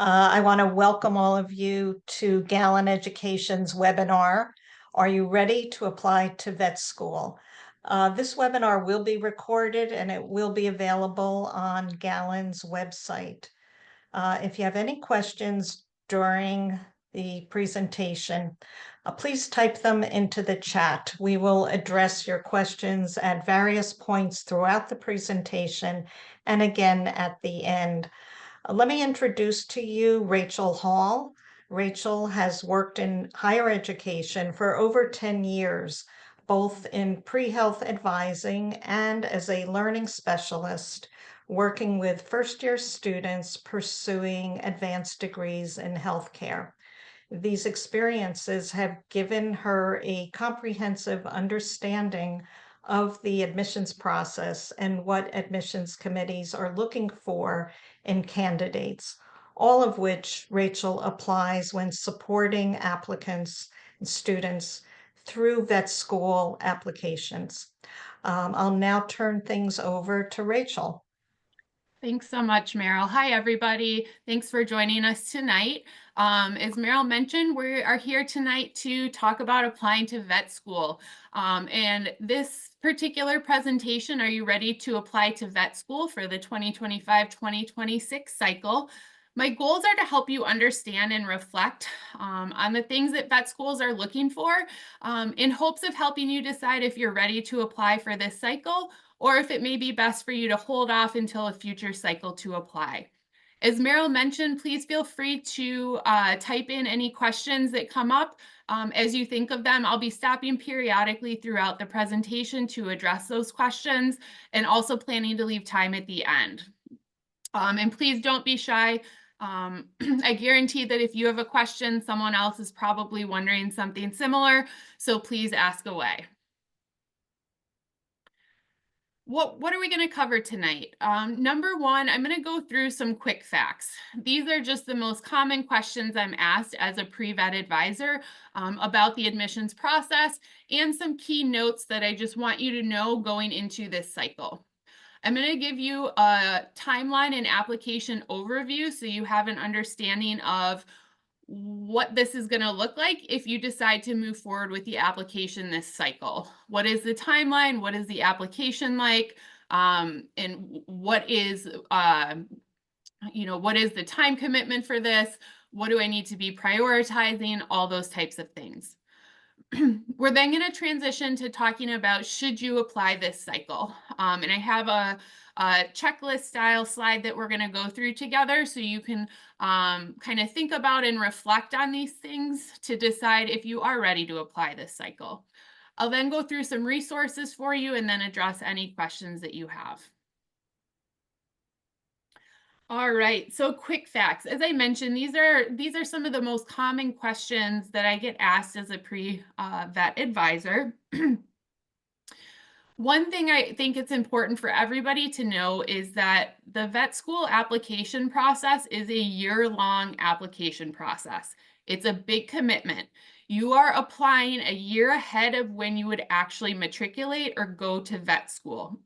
I want to welcome all of you to Galin Education's webinar. Are you ready to apply to vet school? This webinar will be recorded and it will be available on Galin's website. If you have any questions during the presentation, please type them into the chat. We will address your questions at various points throughout the presentation and again at the end. Let me introduce to you Rachel Hall. Rachel has worked in higher education for over 10 years, both in pre-health advising and as a learning specialist, working with first-year students pursuing advanced degrees in healthcare. These experiences have given her a comprehensive understanding of the admissions process and what admissions committees are looking for in candidates, all of which Rachel applies when supporting applicants and students through vet school applications. I'll now turn things over to Rachel. Thanks so much, Meryl. Hi, everybody. Thanks for joining us tonight. As Meryl mentioned, we are here tonight to talk about applying to vet school. And this particular presentation, are you ready to apply to vet school for the 2025-2026 cycle? My goals are to help you understand and reflect on the things that vet schools are looking for in hopes of helping you decide if you're ready to apply for this cycle or if it may be best for you to hold off until a future cycle to apply. As Meryl mentioned, please feel free to type in any questions that come up. As you think of them, I'll be stopping periodically throughout the presentation to address those questions and also planning to leave time at the end. And please don't be shy. I guarantee that if you have a question, someone else is probably wondering something similar, so please ask away. What are we going to cover tonight? Number one, I'm going to go through some quick facts. These are just the most common questions I'm asked as a pre-vet advisor about the admissions process and some key notes that I just want you to know going into this cycle. I'm going to give you a timeline and application overview so you have an understanding of what this is going to look like if you decide to move forward with the application this cycle. What is the timeline? What is the application like? And what is, what is the time commitment for this? What do I need to be prioritizing? All those types of things. We're then going to transition to talking about should you apply this cycle. And I have a checklist style slide that we're going to go through together so you can kind of think about and reflect on these things to decide if you are ready to apply this cycle. I'll then go through some resources for you and then address any questions that you have. All right, so quick facts. As I mentioned, these are some of the most common questions that I get asked as a pre-vet advisor. One thing I think it's important for everybody to know is that the vet school application process is a year-long application process. It's a big commitment. You are applying a year ahead of when you would actually matriculate or go to vet school.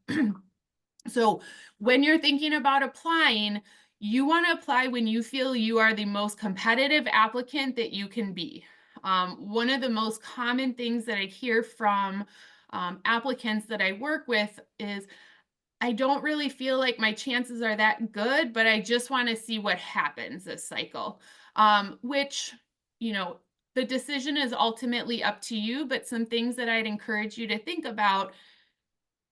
So when you're thinking about applying, you want to apply when you feel you are the most competitive applicant that you can be. One of the most common things that I hear from applicants that I work with is, I don't really feel like my chances are that good, but I just want to see what happens this cycle, which, the decision is ultimately up to you, but some things that I'd encourage you to think about.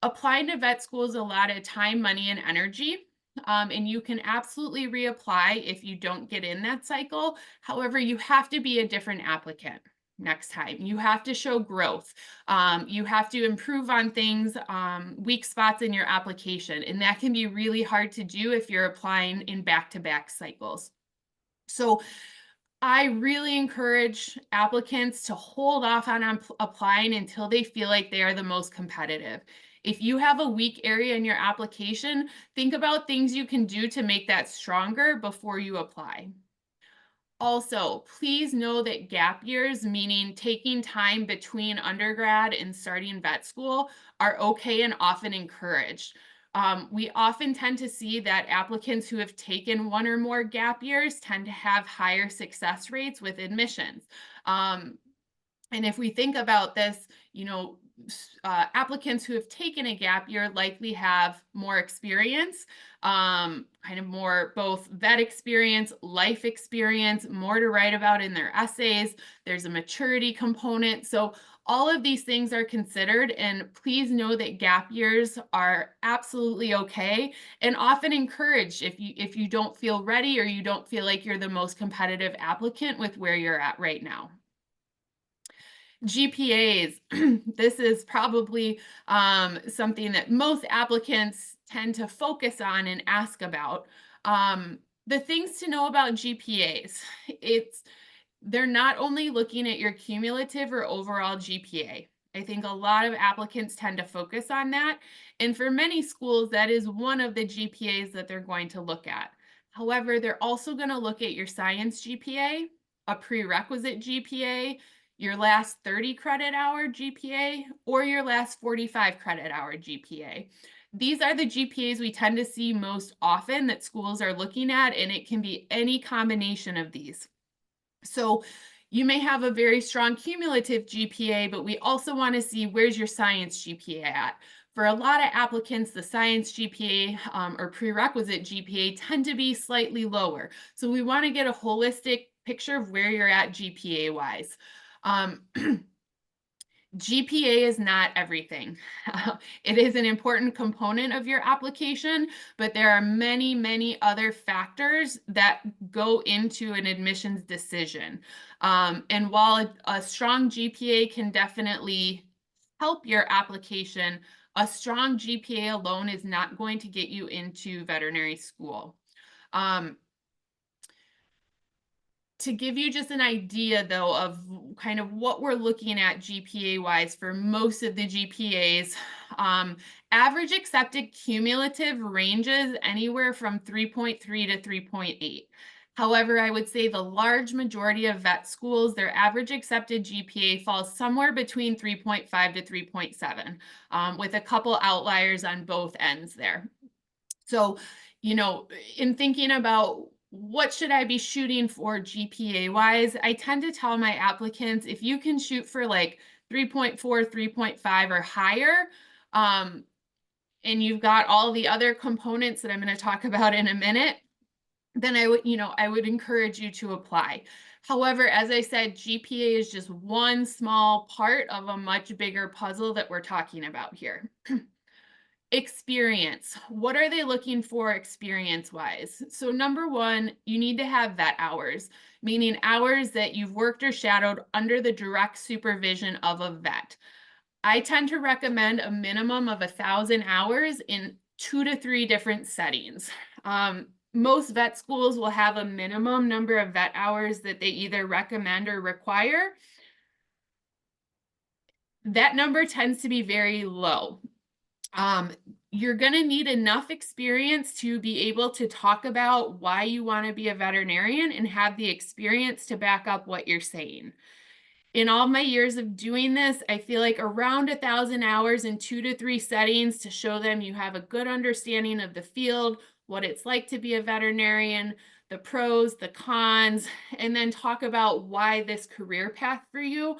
Applying to vet school is a lot of time, money, and energy. And you can absolutely reapply if you don't get in that cycle. However, you have to be a different applicant next time. You have to show growth. You have to improve on things, weak spots in your application. And that can be really hard to do if you're applying in back-to-back cycles. So I really encourage applicants to hold off on applying until they feel like they are the most competitive. If you have a weak area in your application, think about things you can do to make that stronger before you apply. Also, please know that gap years, meaning taking time between undergrad and starting vet school, are okay and often encouraged. We often tend to see that applicants who have taken one or more gap years tend to have higher success rates with admissions. Um, and if we think about this, applicants who have taken a gap year likely have more experience, kind of more both vet experience, life experience, more to write about in their essays. There's a maturity component. So all of these things are considered, and please know that gap years are absolutely okay and often encouraged if you don't feel ready or you don't feel like you're the most competitive applicant with where you're at right now. GPAs, this is probably something that most applicants tend to focus on and ask about. The things to know about GPAs, they're not only looking at your cumulative or overall GPA. I think a lot of applicants tend to focus on that. And for many schools, that is one of the GPAs that they're going to look at. However, they're also going to look at your science GPA, a prerequisite GPA, your last 30 credit hour GPA, or your last 45 credit hour GPA. These are the GPAs we tend to see most often that schools are looking at, and it can be any combination of these. So you may have a very strong cumulative GPA, but we also want to see where's your science GPA at. For a lot of applicants, the science GPA or prerequisite GPA tend to be slightly lower. So we want to get a holistic picture of where you're at GPA wise. GPA is not everything. It is an important component of your application, but there are many, many other factors that go into an admissions decision. And while a strong GPA can definitely help your application, a strong GPA alone is not going to get you into veterinary school. To give you just an idea, though, of kind of what we're looking at GPA-wise for most of the GPAs, average accepted cumulative ranges anywhere from 3.3 to 3.8. However, I would say the large majority of vet schools, their average accepted GPA falls somewhere between 3.5 to 3.7, with a couple outliers on both ends there. So, in thinking about what should I be shooting for GPA wise, I tend to tell my applicants if you can shoot for like 3.4, 3.5 or higher, and you've got all the other components that I'm going to talk about in a minute, then I would encourage you to apply. However, as I said, GPA is just one small part of a much bigger puzzle that we're talking about here. Experience. What are they looking for experience-wise? So number one, you need to have vet hours, meaning hours that you've worked or shadowed under the direct supervision of a vet. I tend to recommend a minimum of 1,000 hours in 2 to 3 different settings. Most vet schools will have a minimum number of vet hours that they either recommend or require. That number tends to be very low. You're going to need enough experience to be able to talk about why you want to be a veterinarian and have the experience to back up what you're saying. In all my years of doing this, I feel like around 1,000 hours in 2 to 3 settings to show them you have a good understanding of the field, what it's like to be a veterinarian, the pros, the cons, and then talk about why this career path for you.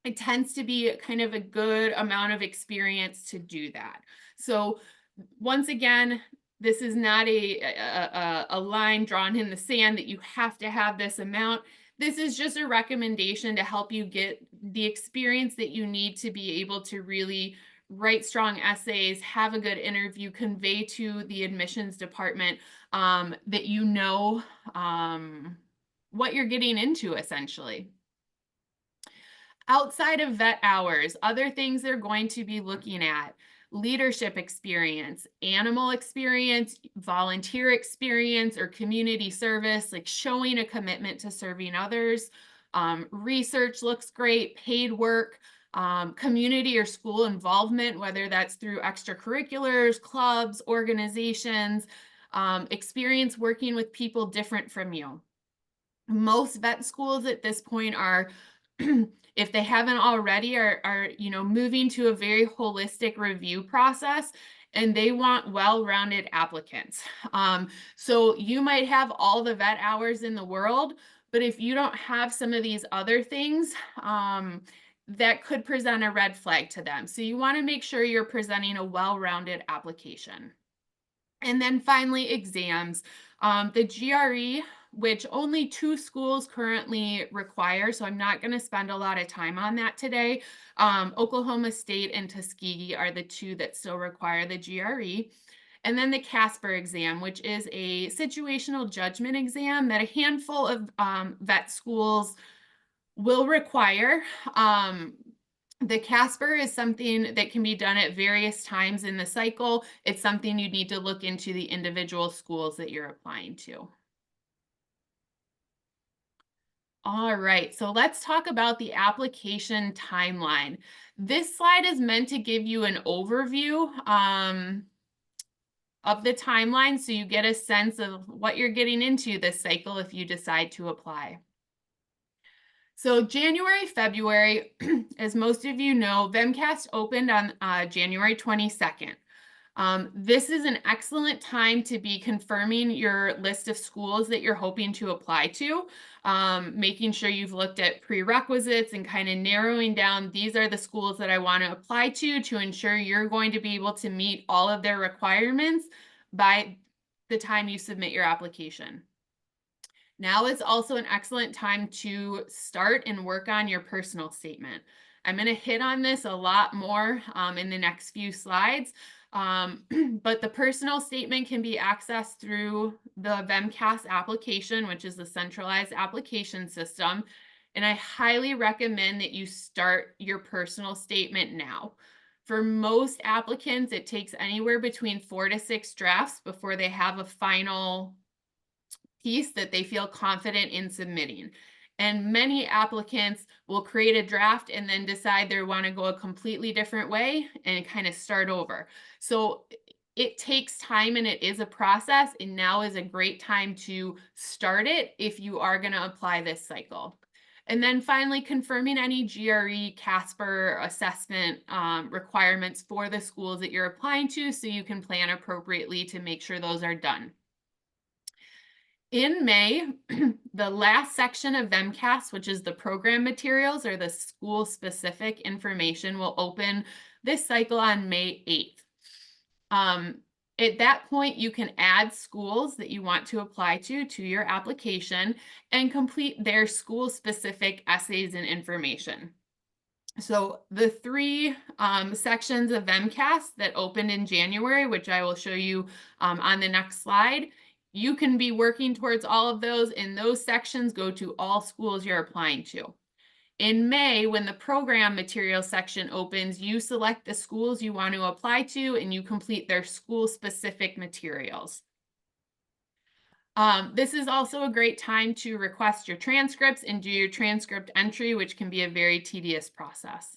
It tends to be kind of a good amount of experience to do that. So once again, this is not a line drawn in the sand that you have to have this amount. This is just a recommendation to help you get the experience that you need to be able to really write strong essays, have a good interview, convey to the admissions department that you know what you're getting into, essentially. Outside of vet hours, other things they're going to be looking at: leadership experience, animal experience, volunteer experience, or community service, like showing a commitment to serving others. Research looks great, paid work, community or school involvement, whether that's through extracurriculars, clubs, organizations, experience working with people different from you. Most vet schools at this point are if they haven't already are moving to a very holistic review process, and they want well-rounded applicants. So you might have all the vet hours in the world, but if you don't have some of these other things, that could present a red flag to them. So you want to make sure you're presenting a well-rounded application. And then finally, exams. The GRE, which only 2 schools currently require, so I'm not going to spend a lot of time on that today. Oklahoma State and Tuskegee are the 2 that still require the GRE. And then the Casper exam, which is a situational judgment exam that a handful of vet schools will require. The Casper is something that can be done at various times in the cycle. It's something you need to look into the individual schools that you're applying to. All right, so let's talk about the application timeline. This slide is meant to give you an overview of the timeline so you get a sense of what you're getting into this cycle if you decide to apply. So January, February, as most of you know, VEMCAST opened on January 22nd. This is an excellent time to be confirming your list of schools that you're hoping to apply to, making sure you've looked at prerequisites and kind of narrowing down, these are the schools that I want to apply to ensure you're going to be able to meet all of their requirements by the time you submit your application. Now is also an excellent time to start and work on your personal statement. I'm going to hit on this a lot more in the next few slides, but the personal statement can be accessed through the VEMCAS application, which is the centralized application system. And I highly recommend that you start your personal statement now. For most applicants, it takes anywhere between 4 to 6 drafts before they have a final piece that they feel confident in submitting. And many applicants will create a draft and then decide they want to go a completely different way and kind of start over. So it takes time and it is a process, and now is a great time to start it if you are going to apply this cycle. And then finally, confirming any GRE, Casper assessment requirements for the schools that you're applying to so you can plan appropriately to make sure those are done. In May, the last section of VEMCAS, which is the program materials or the school-specific information, will open this cycle on May 8th. At that point, you can add schools that you want to apply to your application and complete their school-specific essays and information. So the 3 sections of VEMCAS that opened in January, which I will show you on the next slide, you can be working towards all of those, and those sections go to all schools you're applying to. In May, when the program material section opens, you select the schools you want to apply to and you complete their school-specific materials. This is also a great time to request your transcripts and do your transcript entry, which can be a very tedious process.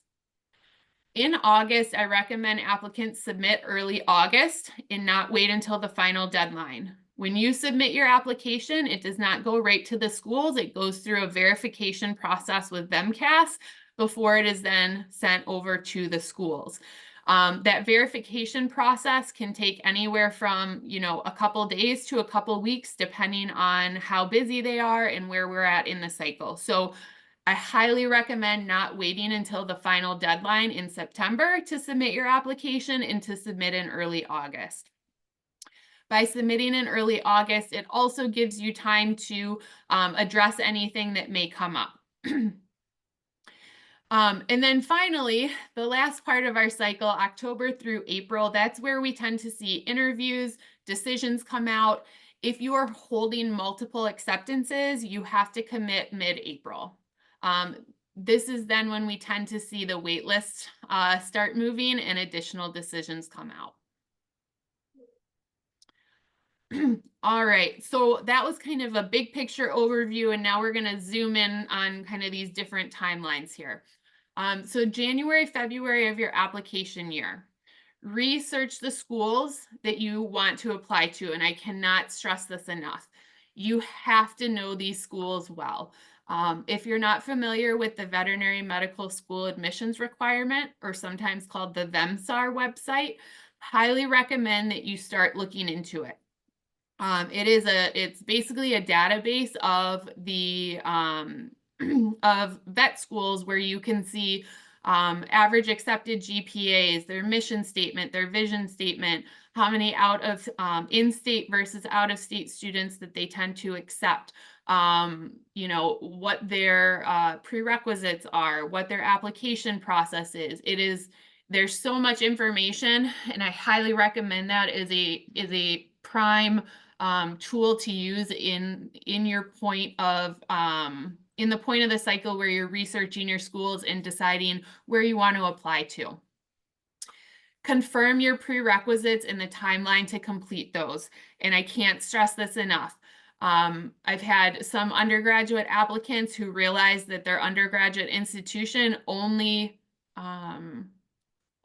In August, I recommend applicants submit early August and not wait until the final deadline. When you submit your application, it does not go right to the schools. It goes through a verification process with VEMCAS before it is then sent over to the schools. That verification process can take anywhere from, a couple days to a couple weeks, depending on how busy they are and where we're at in the cycle. So I highly recommend not waiting until the final deadline in September to submit your application and to submit in early August. By submitting in early August, it also gives you time to address anything that may come up. And then finally, the last part of our cycle, October through April, that's where we tend to see interviews, decisions come out. If you are holding multiple acceptances, you have to commit mid-April. This is then when we tend to see the wait list start moving and additional decisions come out. All right, so that was kind of a big picture overview, and now we're going to zoom in on kind of these different timelines here. So January, February of your application year, research the schools that you want to apply to, and I cannot stress this enough. You have to know these schools well. If you're not familiar with the Veterinary Medical School Admissions Requirement, or sometimes called the VEMSAR website, highly recommend that you start looking into it. It's basically a database of the of vet schools where you can see average accepted GPAs, their mission statement, their vision statement, how many out of in-state versus out-of-state students that they tend to accept, you know, what their prerequisites are, what their application process is. There's so much information, and I highly recommend that as a prime tool to use in your point of in the point of the cycle where you're researching your schools and deciding where you want to apply to. Confirm your prerequisites and the timeline to complete those. And I can't stress this enough. I've had some undergraduate applicants who realized that their undergraduate institution only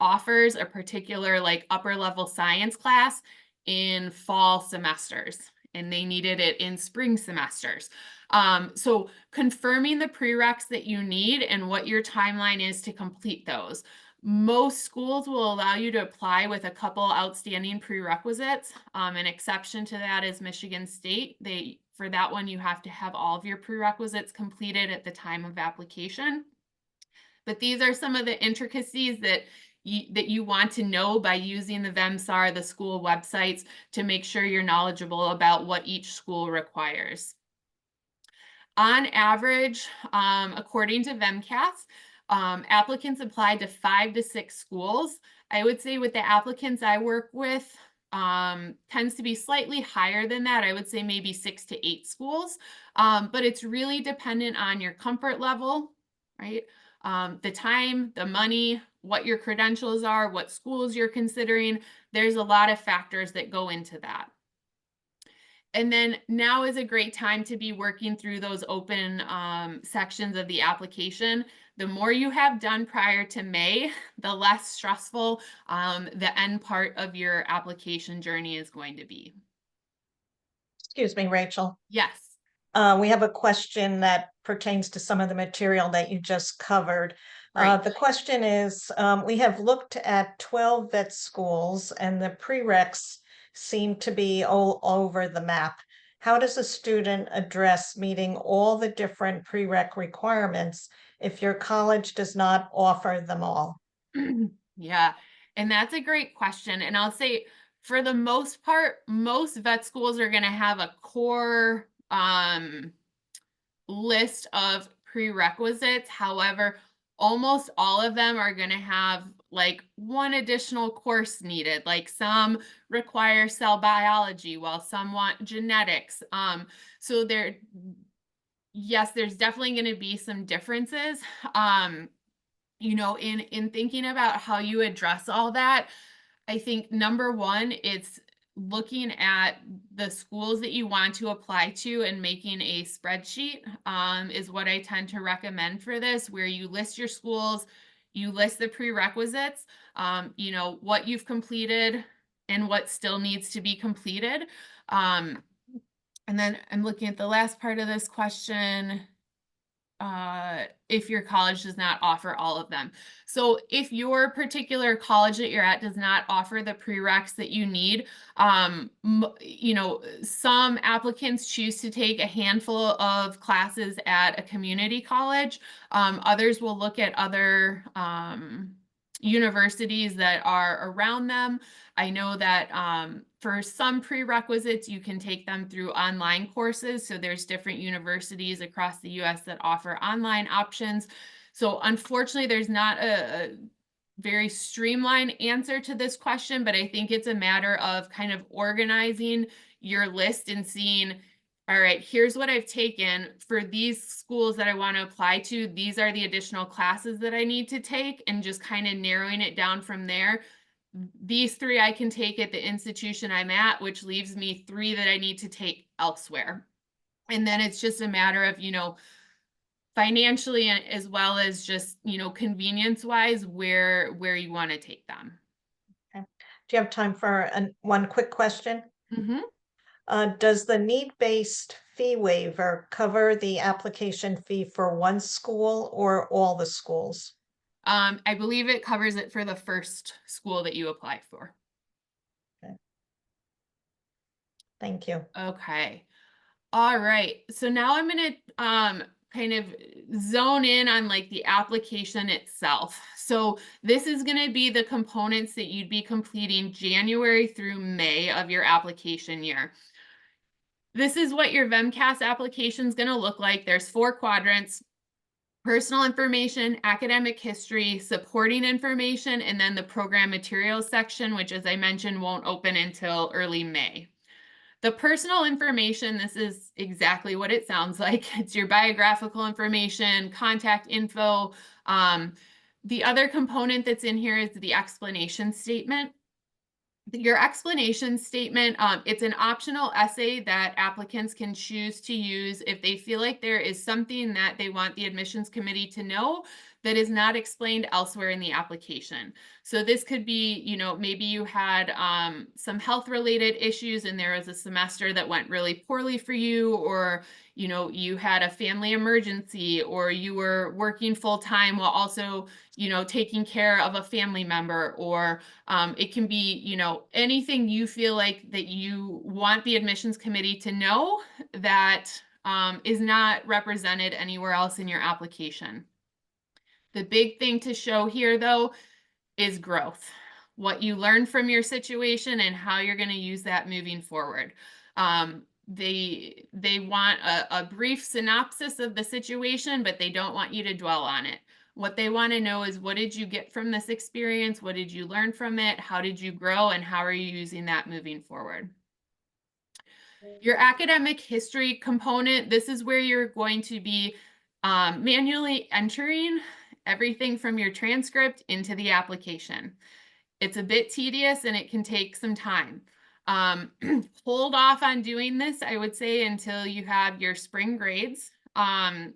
offers a particular like upper level science class in fall semesters, and they needed it in spring semesters. So confirming the prereqs that you need and what your timeline is to complete those. Most schools will allow you to apply with a couple outstanding prerequisites. An exception to that is Michigan State. For that one, you have to have all of your prerequisites completed at the time of application. But these are some of the intricacies that you want to know by using the VEMSAR, the school websites, to make sure you're knowledgeable about what each school requires. On average, according to VEMCAS, applicants apply to 5 to 6 schools. I would say with the applicants I work with, tends to be slightly higher than that. I would say maybe 6 to 8 schools, but it's really dependent on your comfort level, right? The time, the money, what your credentials are, what schools you're considering. There's a lot of factors that go into that. And then now is a great time to be working through those open sections of the application. The more you have done prior to May, the less stressful the end part of your application journey is going to be. Excuse me, Rachel. Yes. We have a question that pertains to some of the material that you just covered. Right. The question is, we have looked at 12 vet schools and the prereqs seem to be all over the map. How does a student address meeting all the different prereq requirements if your college does not offer them all? Yeah, and that's a great question. And I'll say, for the most part, most vet schools are going to have a core list of prerequisites. However, almost all of them are going to have like one additional course needed. Like some require cell biology, while some want genetics. So yes, there's definitely going to be some differences. You know, in thinking about how you address all that, I think number one, it's looking at the schools that you want to apply to and making a spreadsheet is what I tend to recommend for this, where you list your schools, you list the prerequisites, you know, what you've completed and what still needs to be completed. And then I'm looking at the last part of this question. If your college does not offer all of them. So if your particular college that you're at does not offer the prereqs that you need, you know, some applicants choose to take a handful of classes at a community college. Others will look at other universities that are around them. I know that for some prerequisites, you can take them through online courses. So there's different universities across the US that offer online options. So unfortunately, there's not a very streamlined answer to this question, but I think it's a matter of kind of organizing your list and seeing, all right, here's what I've taken for these schools that I want to apply to. These are the additional classes that I need to take, and just kind of narrowing it down from there. These 3 I can take at the institution I'm at, which leaves me 3 that I need to take elsewhere. And then it's just a matter of, you know, financially as well as just, you know, convenience wise, where you want to take them. Okay. Do you have time for one quick question? Mm-hmm. Does the need-based fee waiver cover the application fee for one school or all the schools? I believe it covers it for the first school that you apply for. Thank you. Okay. All right. So now I'm going to kind of zone in on like the application itself. So this is going to be the components that you'd be completing January through May of your application year. This is what your VEMCAS application is going to look like. There's 4 quadrants: personal information, academic history, supporting information, and then the program materials section, which, as I mentioned, won't open until early May. The personal information, this is exactly what it sounds like. It's your biographical information, contact info. The other component that's in here is the explanation statement. Your explanation statement, it's an optional essay that applicants can choose to use if they feel like there is something that they want the admissions committee to know that is not explained elsewhere in the application. So this could be, you know, maybe you had some health related issues and there was a semester that went really poorly for you, or, you know, you had a family emergency, or you were working full time while also, you know, taking care of a family member, or it can be, you know, anything you feel like that you want the admissions committee to know that is not represented anywhere else in your application. The big thing to show here, though, is growth. What you learn from your situation and how you're going to use that moving forward. They want a brief synopsis of the situation, but they don't want you to dwell on it. What they want to know is, what did you get from this experience? What did you learn from it? How did you grow? And how are you using that moving forward? Your academic history component, this is where you're going to be manually entering everything from your transcript into the application. It's a bit tedious and it can take some time. Hold off on doing this, I would say, until you have your spring grades. And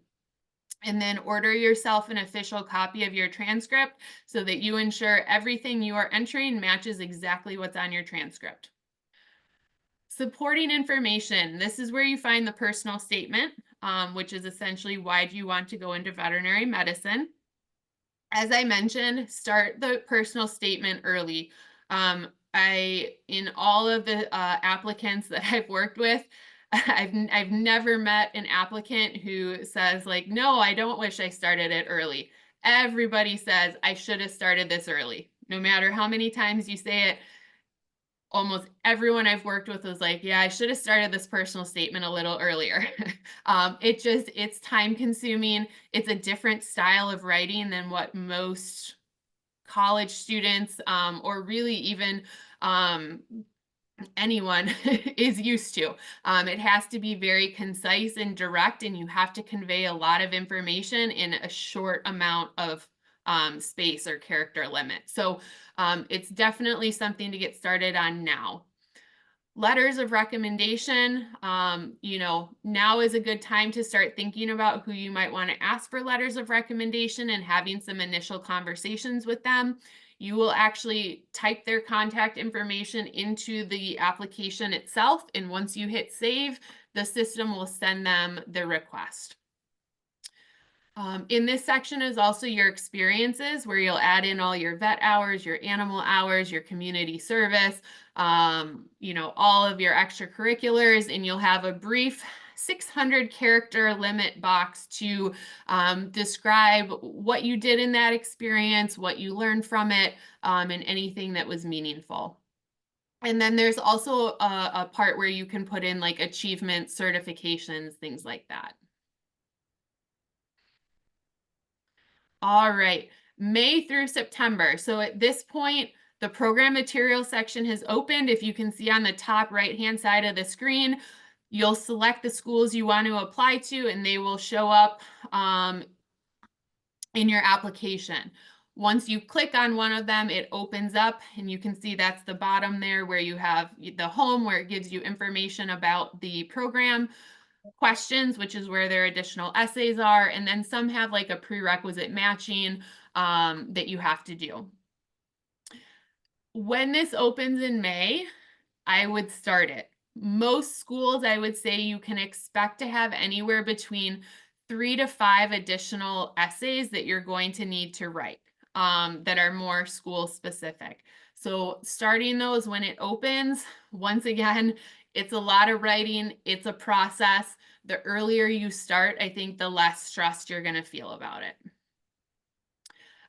then order yourself an official copy of your transcript so that you ensure everything you are entering matches exactly what's on your transcript. Supporting information. This is where you find the personal statement, which is essentially, why do you want to go into veterinary medicine? As I mentioned, start the personal statement early. In all of the applicants that I've worked with, I've never met an applicant who says like, no, I don't wish I started it early. Everybody says I should have started this early. No matter how many times you say it, almost everyone I've worked with was like, yeah, I should have started this personal statement a little earlier. It's time consuming. It's a different style of writing than what most college students, or really even anyone is used to. It has to be very concise and direct, and you have to convey a lot of information in a short amount of space or character limit. So it's definitely something to get started on now. Letters of recommendation, you know, now is a good time to start thinking about who you might want to ask for letters of recommendation and having some initial conversations with them. You will actually type their contact information into the application itself, and once you hit save, the system will send them the request. In this section is also your experiences, where you'll add in all your vet hours, your animal hours, your community service, you know, all of your extracurriculars, and you'll have a brief 600 character limit box to describe what you did in that experience, what you learned from it, and anything that was meaningful. And then there's also a part where you can put in like achievements, certifications, things like that. All right, May through September. So at this point, the program materials section has opened. If you can see on the top right-hand side of the screen, you'll select the schools you want to apply to, and they will show up in your application. Once you click on one of them, it opens up, and you can see that's the bottom there where you have the home, where it gives you information about the program, questions, which is where their additional essays are, and then some have like a prerequisite matching that you have to do. When this opens in May, I would start it. Most schools, I would say you can expect to have anywhere between 3 to 5 additional essays that you're going to need to write that are more school specific. So starting those when it opens, once again, It's a lot of writing. It's a process. The earlier you start, I think the less stressed you're going to feel about it.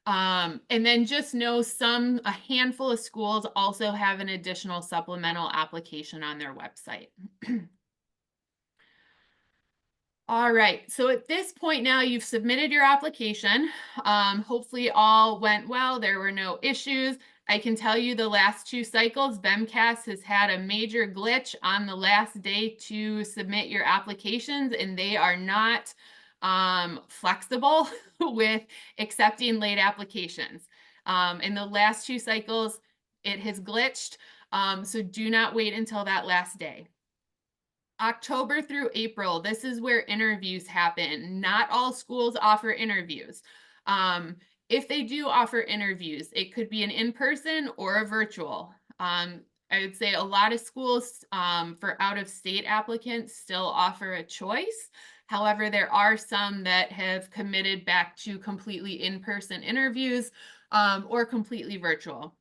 And then just know a handful of schools also have an additional supplemental application on their website. All right, so at this point now you've submitted your application. Hopefully all went well, there were no issues. I can tell you the last 2 cycles, BEMCAS has had a major glitch on the last day to submit your applications, and they are not flexible with accepting late applications. In the last 2 cycles, it has glitched, so do not wait until that last day. October through April, this is where interviews happen. Not all schools offer interviews. If they do offer interviews, it could be an in-person or a virtual. I would say a lot of schools for out-of-state applicants still offer a choice. However, there are some that have committed back to completely in-person interviews or completely virtual.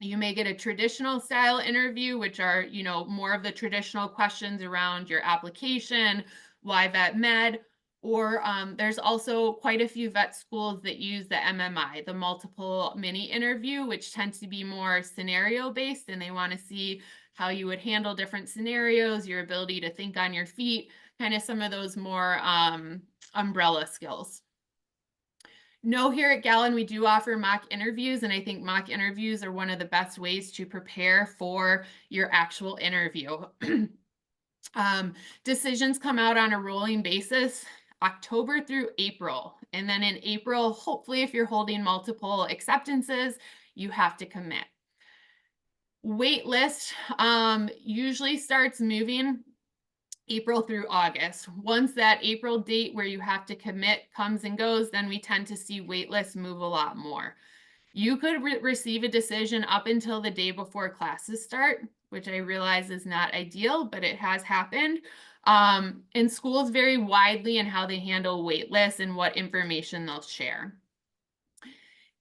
You may get a traditional style interview, which are, more of the traditional questions around your application, why vet med, or there's also quite a few vet schools that use the MMI, the multiple mini interview, which tends to be more scenario based, and they want to see how you would handle different scenarios, your ability to think on your feet, kind of some of those more umbrella skills. No, here at Galin, we do offer mock interviews, and I think mock interviews are one of the best ways to prepare for your actual interview. Decisions come out on a rolling basis, October through April. And then in April, hopefully, if you're holding multiple acceptances, you have to commit. Wait list usually starts moving April through August. Once that April date where you have to commit comes and goes, then we tend to see waitlists move a lot more. You could receive a decision up until the day before classes start, which I realize is not ideal, but it has happened. And schools vary widely in how they handle waitlists and what information they'll share.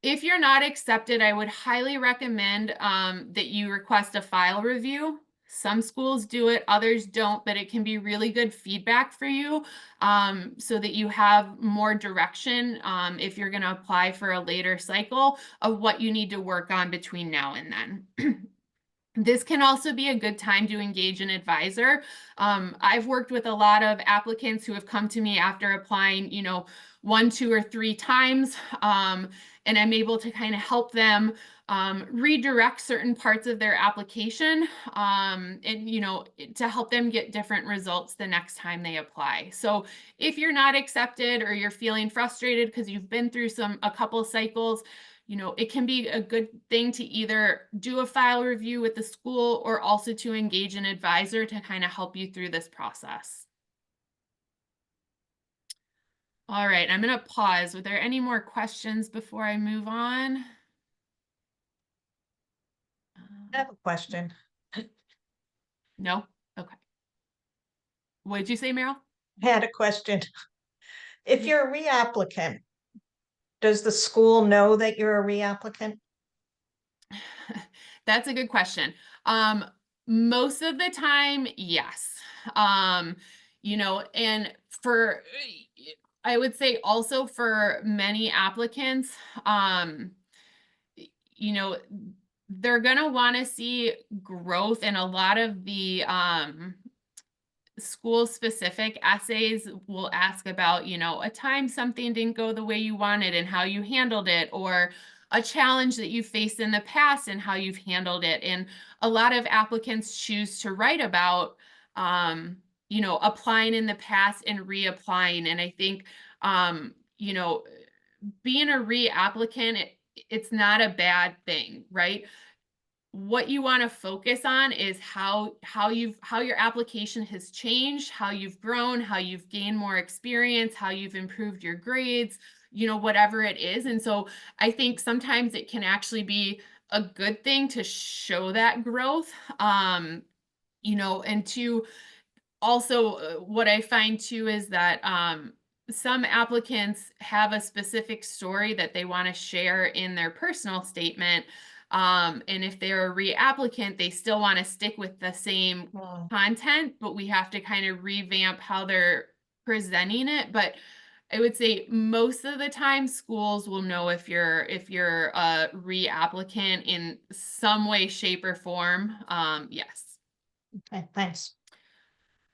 If you're not accepted, I would highly recommend that you request a file review. Some schools do it, others don't, but it can be really good feedback for you so that you have more direction if you're going to apply for a later cycle of what you need to work on between now and then. This can also be a good time to engage an advisor. I've worked with a lot of applicants who have come to me after applying, 1, 2, or 3 times, and I'm able to kind of help them redirect certain parts of their application and, to help them get different results the next time they apply. So if you're not accepted or you're feeling frustrated because you've been through a couple cycles, it can be a good thing to either do a file review with the school or also to engage an advisor to kind of help you through this process. All right, I'm going to pause. Were there any more questions before I move on? I have a question. No? Okay. What did you say, Meryl? I had a question. If you're a reapplicant, does the school know that you're a reapplicant? That's a good question. Most of the time, yes. And I would say also for many applicants, they're going to want to see growth in a lot of the school specific essays will ask about, a time something didn't go the way you wanted and how you handled it, or a challenge that you faced in the past and how you've handled it. And a lot of applicants choose to write about, applying in the past and reapplying. And I think, being a reapplicant, it's not a bad thing, right? What you want to focus on is how your application has changed, how you've grown, how you've gained more experience, how you've improved your grades, whatever it is. And so I think sometimes it can actually be a good thing to show that growth, and to also what I find too is that some applicants have a specific story that they want to share in their personal statement. And if they're a reapplicant, they still want to stick with the same Mm. content, but we have to kind of revamp how they're presenting it. But I would say most of the time schools will know if you're a reapplicant in some way, shape, or form. Yes. Okay, thanks.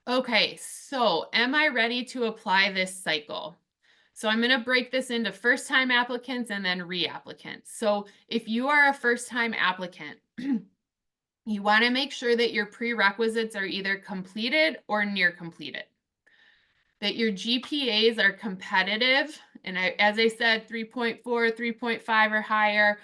Okay, so am I ready to apply this cycle? So I'm going to break this into first-time applicants and then reapplicants. So if you are a first-time applicant, you want to make sure that your prerequisites are either completed or near completed, that your GPAs are competitive, and as I said, 3.4, 3.5 or higher,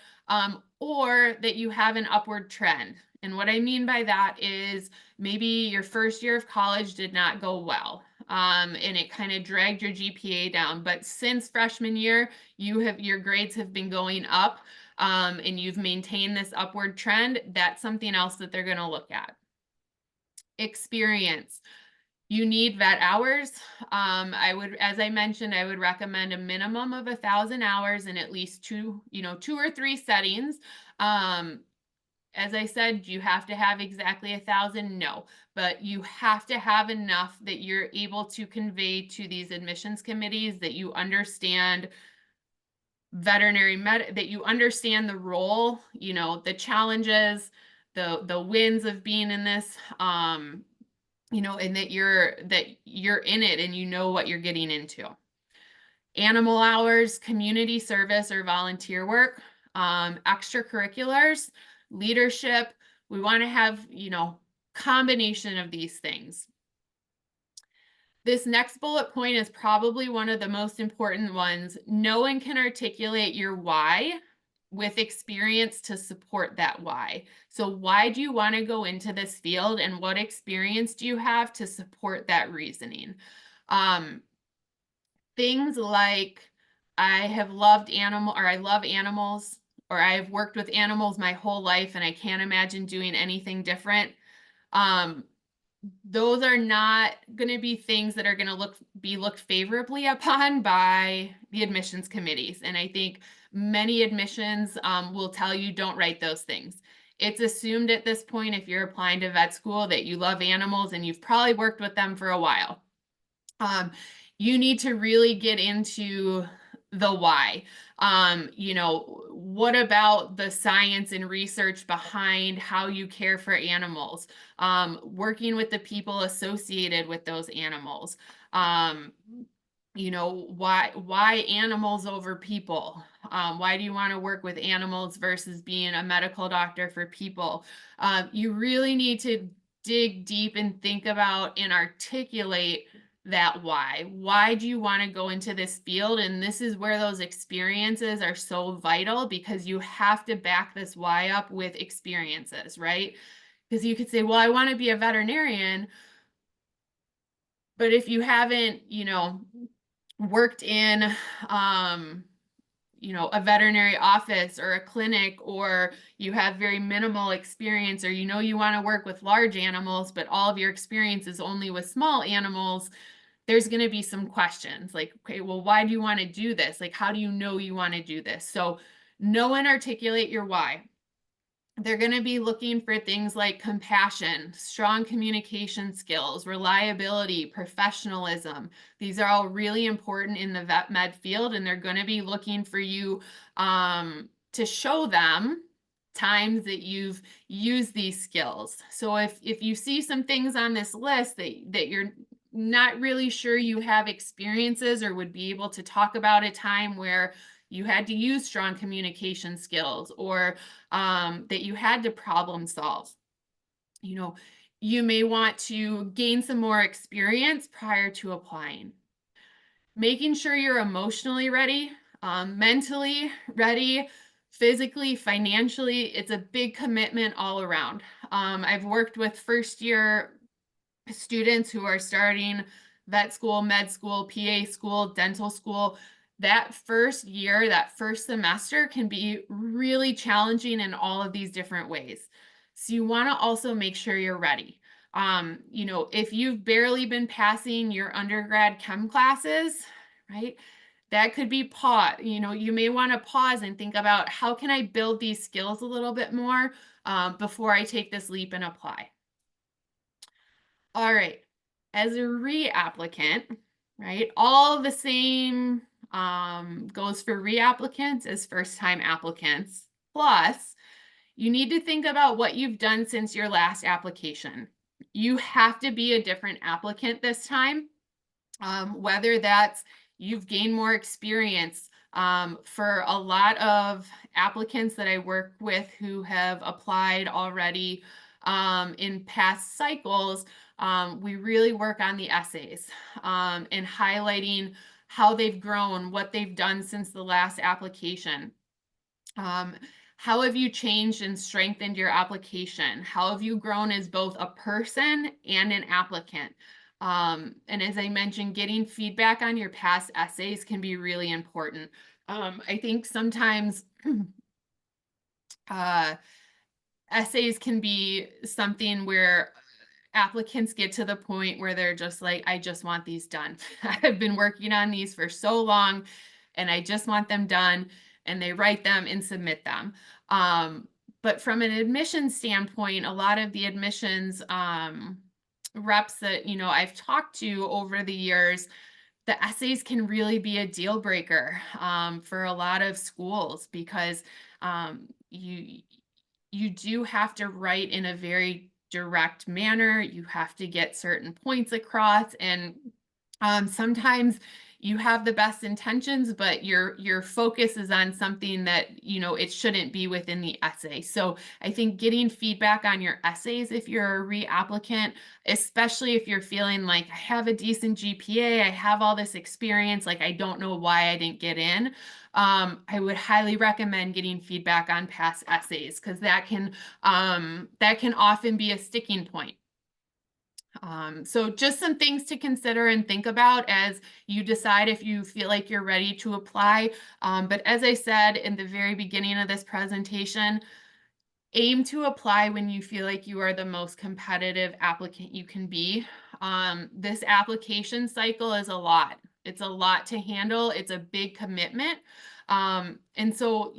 or that you have an upward trend. And what I mean by that is maybe your first year of college did not go well, and it kind of dragged your GPA down. But since freshman year, your grades have been going up, and you've maintained this upward trend. That's something else that they're going to look at. Experience. You need vet hours. As I mentioned, I would recommend a minimum of 1,000 hours in at least two or three settings. As I said, do you have to have exactly 1,000? No, but you have to have enough that you're able to convey to these admissions committees that you understand that you understand the role, the challenges, the wins of being in this, and that you're in it and you know what you're getting into. Animal hours, community service or volunteer work, extracurriculars, leadership. We want to have, combination of these things. This next bullet point is probably one of the most important ones. No one can articulate your why with experience to support that why. So why do you want to go into this field and what experience do you have to support that reasoning? Things like I love animals, or I've worked with animals my whole life and I can't imagine doing anything different. Those are not going to be things that are going to be looked favorably upon by the admissions committees. And I think many admissions will tell you don't write those things. It's assumed at this point, if you're applying to vet school, that you love animals and you've probably worked with them for a while. You need to really get into the why. What about the science and research behind how you care for animals? Working with the people associated with those animals. Why animals over people? Why do you want to work with animals versus being a medical doctor for people? You really need to dig deep and think about and articulate that why. Why do you want to go into this field? And this is where those experiences are so vital, because you have to back this why up with experiences, right? Because you could say, well, I want to be a veterinarian, but if you haven't, worked in, a veterinary office or a clinic, or you have very minimal experience, or you want to work with large animals, but all of your experience is only with small animals, there's going to be some questions like, okay, well, why do you want to do this? Like, how do you know you want to do this? So know and articulate your why. They're going to be looking for things like compassion, strong communication skills, reliability, professionalism. These are all really important in the vet med field, and they're going to be looking for you to show them times that you've used these skills. So if you see some things on this list that you're not really sure you have experiences or would be able to talk about a time where you had to use strong communication skills, or that you had to problem solve. You may want to gain some more experience prior to applying. Making sure you're emotionally ready, mentally ready, physically, financially. It's a big commitment all around. I've worked with first year students who are starting vet school, med school, PA school, dental school. That first year, that first semester can be really challenging in all of these different ways. So you want to also make sure you're ready. If you've barely been passing your undergrad chem classes, right? That could be pause. You may want to pause and think about, how can I build these skills a little bit more before I take this leap and apply. All right. As a reapplicant, right, all the same goes for reapplicants as first-time applicants. Plus, you need to think about what you've done since your last application. You have to be a different applicant this time, whether that's you've gained more experience. For a lot of applicants that I work with who have applied already in past cycles, we really work on the essays and highlighting how they've grown, what they've done since the last application. How have you changed and strengthened your application? How have you grown as both a person and an applicant? And as I mentioned, getting feedback on your past essays can be really important. I think sometimes uh, essays can be something where applicants get to the point where they're just like, I just want these done. I've been working on these for so long and I just want them done. And they write them and submit them. But from an admissions standpoint, a lot of the admissions reps that I've talked to over the years, the essays can really be a deal breaker for a lot of schools because you do have to write in a very direct manner. You have to get certain points across, and sometimes you have the best intentions, but your focus is on something that it shouldn't be within the essay. So I think getting feedback on your essays if you're a reapplicant, especially if you're feeling like I have a decent GPA, I have all this experience, like I don't know why I didn't get in. I would highly recommend getting feedback on past essays because that can often be a sticking point. So just some things to consider and think about as you decide if you feel like you're ready to apply. But as I said in the very beginning of this presentation, aim to apply when you feel like you are the most competitive applicant you can be. This application cycle is a lot. It's a lot to handle. It's a big commitment. And so,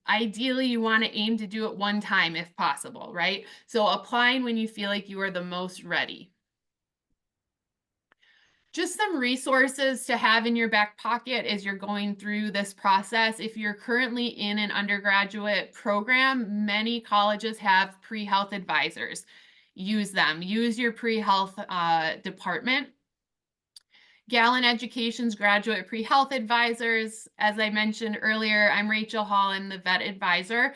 ideally you want to aim to do it one time if possible, right? So applying when you feel like you are the most ready. Just some resources to have in your back pocket as you're going through this process. If you're currently in an undergraduate program, many colleges have pre-health advisors. Use them. Use your pre-health department. Galin Education's graduate pre-health advisors. As I mentioned earlier, I'm Rachel Hall. I'm the vet advisor.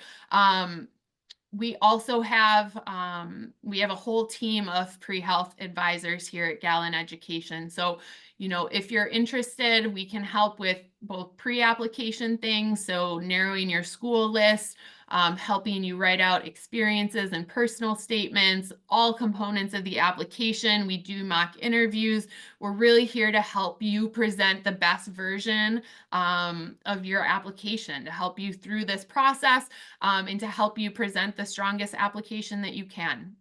We also have a whole team of pre-health advisors here at Galin Education. So, if you're interested, we can help with both pre-application things, so narrowing your school list, helping you write out experiences and personal statements, all components of the application. We do mock interviews. We're really here to help you present the best version of your application, to help you through this process and to help you present the strongest application that you can.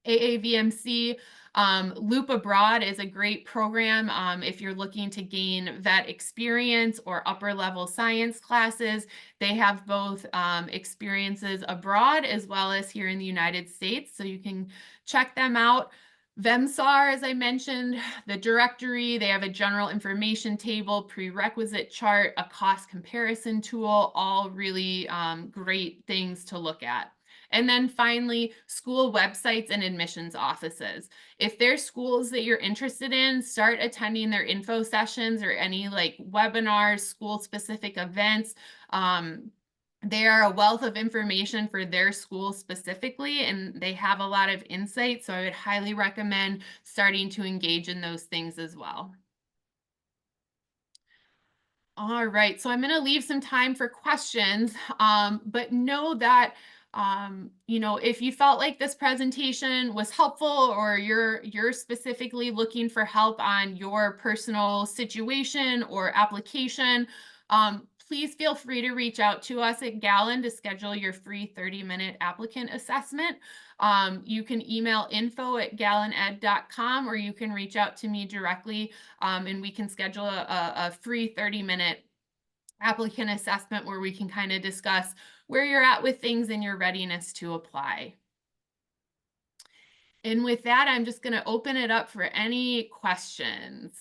AAVMC Loop Abroad is a great program if you're looking to gain vet experience or upper level science classes. They have both experiences abroad as well as here in the United States, so you can check them out. VEMSAR, as I mentioned, the directory, they have a general information table, prerequisite chart, a cost comparison tool, all really great things to look at. And then finally, school websites and admissions offices. If there's schools that you're interested in, start attending their info sessions or any like webinars, school-specific events. They are a wealth of information for their school specifically, and they have a lot of insight. So I would highly recommend starting to engage in those things as well. All right, so I'm going to leave some time for questions, but know that if you felt like this presentation was helpful or you're specifically looking for help on your personal situation or application, please feel free to reach out to us at Galin to schedule your free 30-minute applicant assessment. You can email info@galined.com, or you can reach out to me directly, and we can schedule a free 30-minute applicant assessment where we can kind of discuss where you're at with things and your readiness to apply. And with that, I'm just going to open it up for any questions.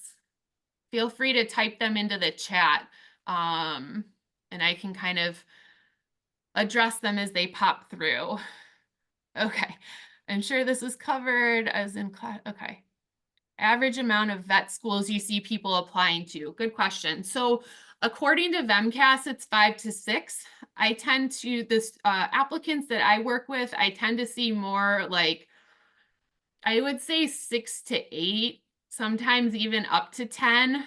Feel free to type them into the chat, and I can kind of address them as they pop through. Okay, I'm sure this was covered as in class. Okay. Average amount of vet schools you see people applying to. Good question. So according to VEMCAS, it's 5 to 6. I tend to, applicants that I work with, I tend to see more like, I would say 6 to 8, sometimes even up to 10.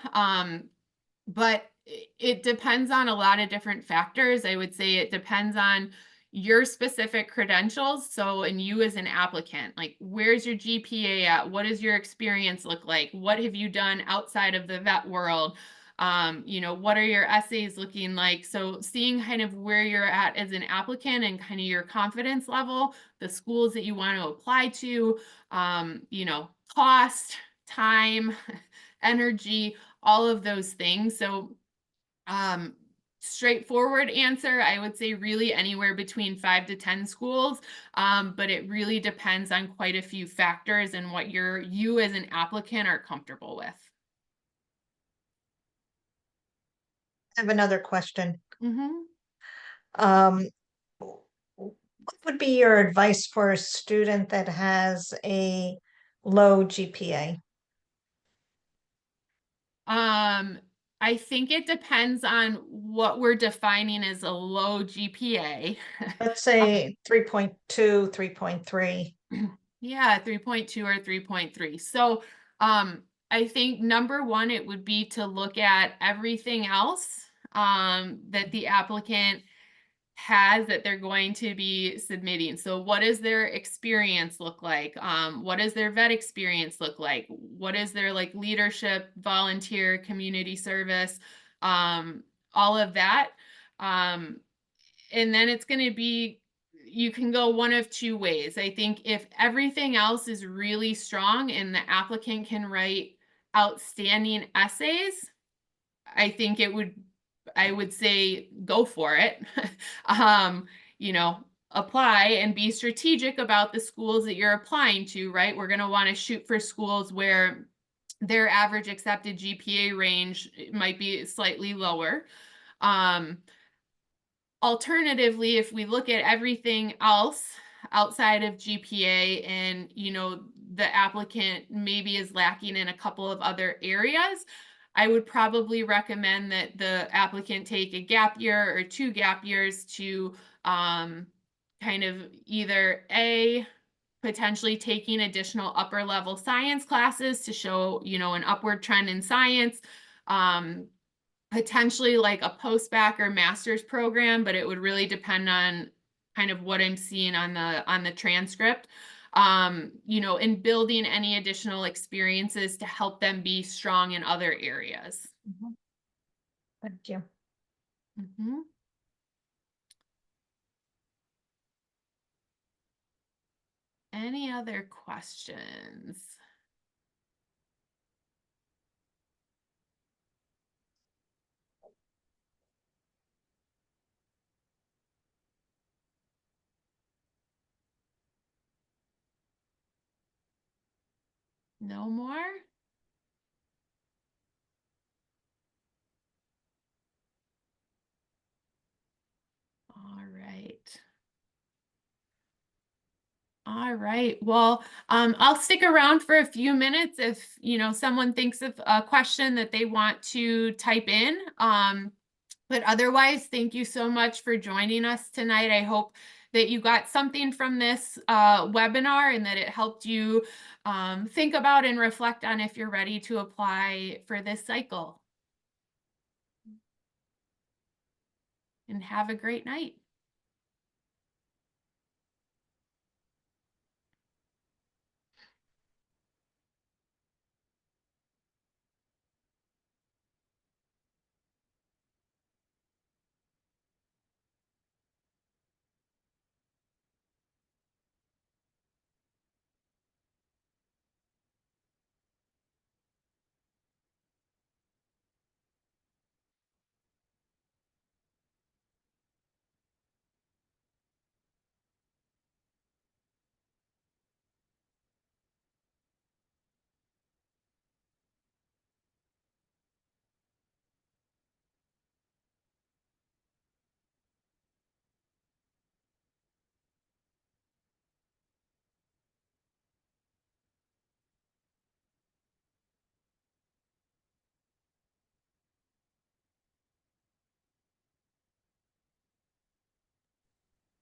But it depends on a lot of different factors. I would say it depends on your specific credentials. So, and you as an applicant, like where's your GPA at? What does your experience look like? What have you done outside of the vet world? What are your essays looking like? So seeing kind of where you're at as an applicant and kind of your confidence level, the schools that you want to apply to, cost, time, energy, all of those things. So straightforward answer, I would say really anywhere between 5 to 10 schools, but it really depends on quite a few factors and what you as an applicant are comfortable with. I have another question. Mm-hmm. What would be your advice for a student that has a low GPA? I think it depends on what we're defining as a low GPA. Let's say 3.2, 3.3. Yeah, 3.2 or 3.3. So I think number one, it would be to look at everything else that the applicant has that they're going to be submitting. So what does their experience look like? What does their vet experience look like? What is their like leadership, volunteer, community service, all of that. And then it's going to be, you can go one of two ways. I think if everything else is really strong and the applicant can write outstanding essays, I think I would say go for it. Apply and be strategic about the schools that you're applying to, right? We're going to want to shoot for schools where their average accepted GPA range might be slightly lower. Alternatively, if we look at everything else outside of GPA and, the applicant maybe is lacking in a couple of other areas, I would probably recommend that the applicant take a gap year or 2 gap years to kind of either potentially taking additional upper level science classes to show, an upward trend in science, potentially like a post-bac or master's program, but it would really depend on kind of what I'm seeing on the transcript. And building any additional experiences to help them be strong in other areas. Thank you. Mm-hmm. Any other questions? No more? All right. All right. Well, I'll stick around for a few minutes if, someone thinks of a question that they want to type in. But otherwise, thank you so much for joining us tonight. I hope that you got something from this webinar and that it helped you think about and reflect on if you're ready to apply for this cycle. And have a great night.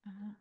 Uh,